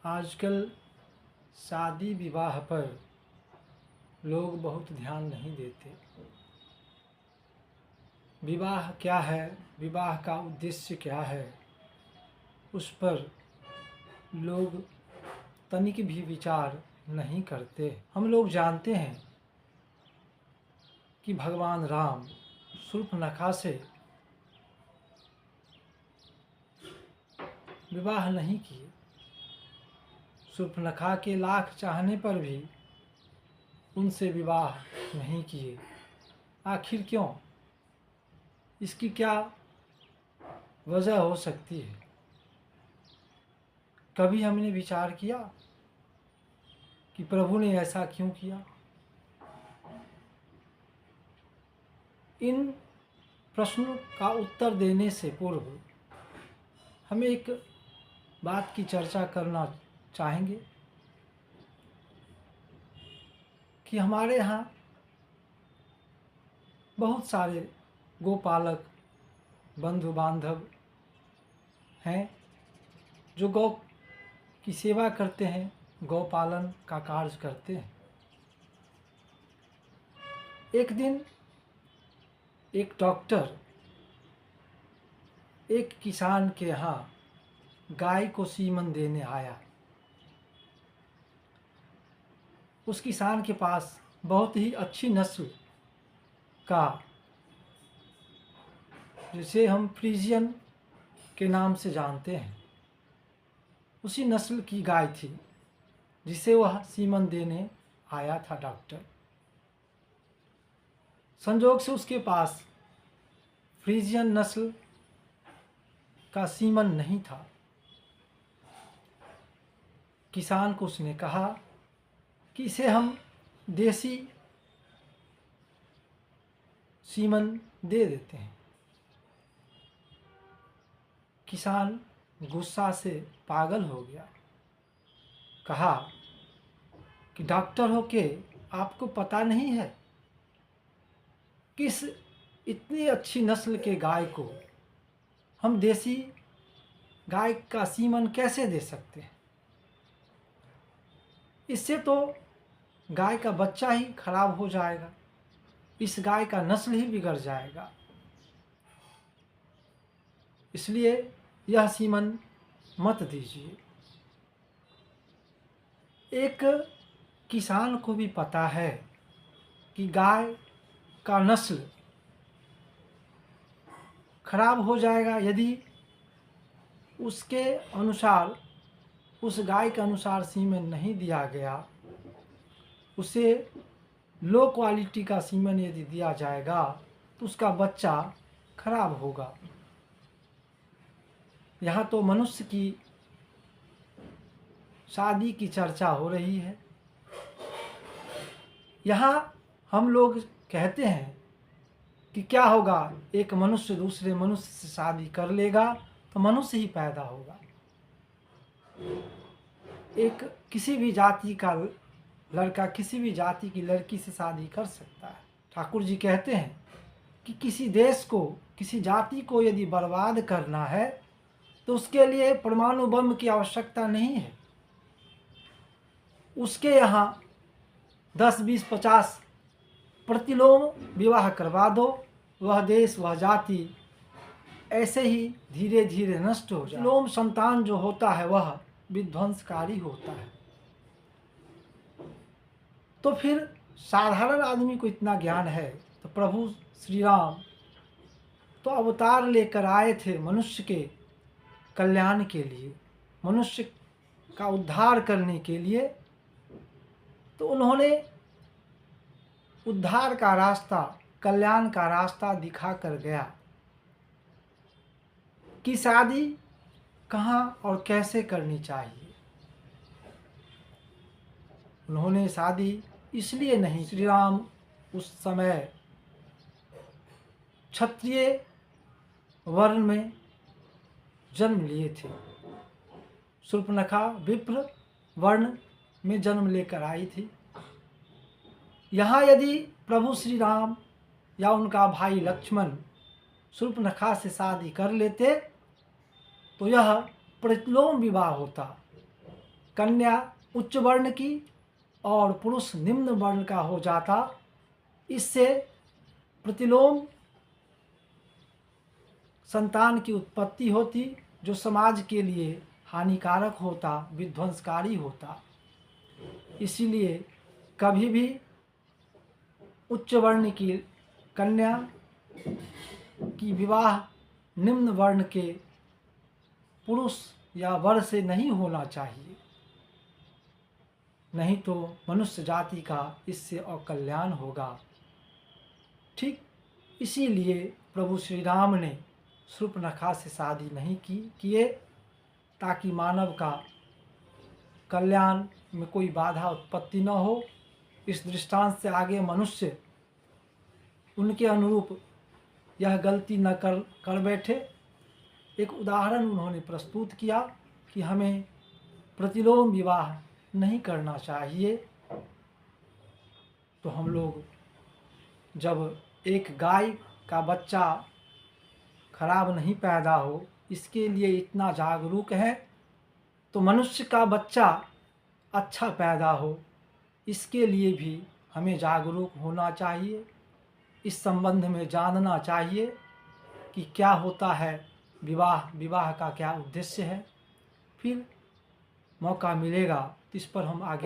आजकल शादी विवाह पर लोग बहुत ध्यान नहीं देते। विवाह क्या है, विवाह का उद्देश्य क्या है, उस पर लोग तनिक भी विचार नहीं करते। हम लोग जानते हैं कि भगवान राम शूर्पणखा से विवाह नहीं किए। शूर्पणखा के लाख चाहने पर भी उनसे विवाह नहीं किए। आखिर क्यों? इसकी क्या वजह हो सकती है? कभी हमने विचार किया कि प्रभु ने ऐसा क्यों किया? इन प्रश्नों का उत्तर देने से पूर्व हम एक बात की चर्चा करना चाहेंगे कि हमारे यहाँ बहुत सारे गोपालक बंधु बांधव हैं जो गौ की सेवा करते हैं, गौपालन का कार्य करते हैं। एक दिन एक डॉक्टर एक किसान के यहाँ गाय को सीमन देने आया। उस किसान के पास बहुत ही अच्छी नस्ल का, जिसे हम फ्रीजियन के नाम से जानते हैं, उसी नस्ल की गाय थी जिसे वह सीमन देने आया था डॉक्टर। संजोग से उसके पास फ्रीजियन नस्ल का सीमन नहीं था। किसान को उसने कहा कि इसे हम देसी सीमन दे देते हैं। किसान गुस्सा से पागल हो गया। कहा कि डॉक्टर होके आपको पता नहीं है किस इतनी अच्छी नस्ल के गाय को हम देसी गाय का सीमन कैसे दे सकते हैं? इससे तो गाय का बच्चा ही खराब हो जाएगा, इस गाय का नस्ल ही बिगड़ जाएगा। इसलिए यह सीमन मत दीजिए। एक किसान को भी पता है कि गाय का नस्ल खराब हो जाएगा यदि उसके अनुसार, उस गाय के अनुसार सीमन नहीं दिया गया। उसे लो क्वालिटी का सीमन यदि दिया जाएगा तो उसका बच्चा खराब होगा। यहाँ तो मनुष्य की शादी की चर्चा हो रही है। यहाँ हम लोग कहते हैं कि क्या होगा, एक मनुष्य दूसरे मनुष्य से शादी कर लेगा तो मनुष्य ही पैदा होगा। एक किसी भी जाति का लड़का किसी भी जाति की लड़की से शादी कर सकता है। ठाकुर जी कहते हैं कि किसी देश को, किसी जाति को यदि बर्बाद करना है तो उसके लिए परमाणु बम की आवश्यकता नहीं है। उसके यहाँ 10, 20, 50 प्रतिलोम विवाह करवा दो, वह देश, वह जाति ऐसे ही धीरे धीरे नष्ट हो जाए। लोम संतान जो होता है वह विध्वंसकारी होता है। तो फिर साधारण आदमी को इतना ज्ञान है तो प्रभु श्री राम तो अवतार लेकर आए थे मनुष्य के कल्याण के लिए, मनुष्य का उद्धार करने के लिए। तो उन्होंने उद्धार का रास्ता, कल्याण का रास्ता दिखा कर गया कि शादी कहाँ और कैसे करनी चाहिए। उन्होंने शादी इसलिए नहीं, श्री राम उस समय क्षत्रिय वर्ण में जन्म लिए थे। शूर्पणखा विप्र वर्ण में जन्म लेकर आई थी। यहाँ यदि प्रभु श्री राम या उनका भाई लक्ष्मण शूर्पणखा से शादी कर लेते तो यह प्रतिलोम विवाह होता। कन्या उच्च वर्ण की और पुरुष निम्न वर्ण का हो जाता, इससे प्रतिलोम संतान की उत्पत्ति होती, जो समाज के लिए हानिकारक होता, विध्वंसकारी होता। इसीलिए कभी भी उच्च वर्ण की कन्या की विवाह निम्न वर्ण के पुरुष या वर से नहीं होना चाहिए, नहीं तो मनुष्य जाति का इससे अकल्याण होगा। ठीक इसीलिए प्रभु श्री राम ने शूर्पणखा से शादी नहीं किए, ताकि मानव का कल्याण में कोई बाधा उत्पत्ति न हो। इस दृष्टांत से आगे मनुष्य उनके अनुरूप यह गलती न कर बैठे। एक उदाहरण उन्होंने प्रस्तुत किया कि हमें प्रतिलोम विवाह नहीं करना चाहिए। तो हम लोग जब एक गाय का बच्चा खराब नहीं पैदा हो, इसके लिए इतना जागरूक है, तो मनुष्य का बच्चा अच्छा पैदा हो, इसके लिए भी हमें जागरूक होना चाहिए। इस संबंध में जानना चाहिए कि क्या होता है विवाह का क्या उद्देश्य है। फिर मौका मिलेगा तो इस पर हम आगे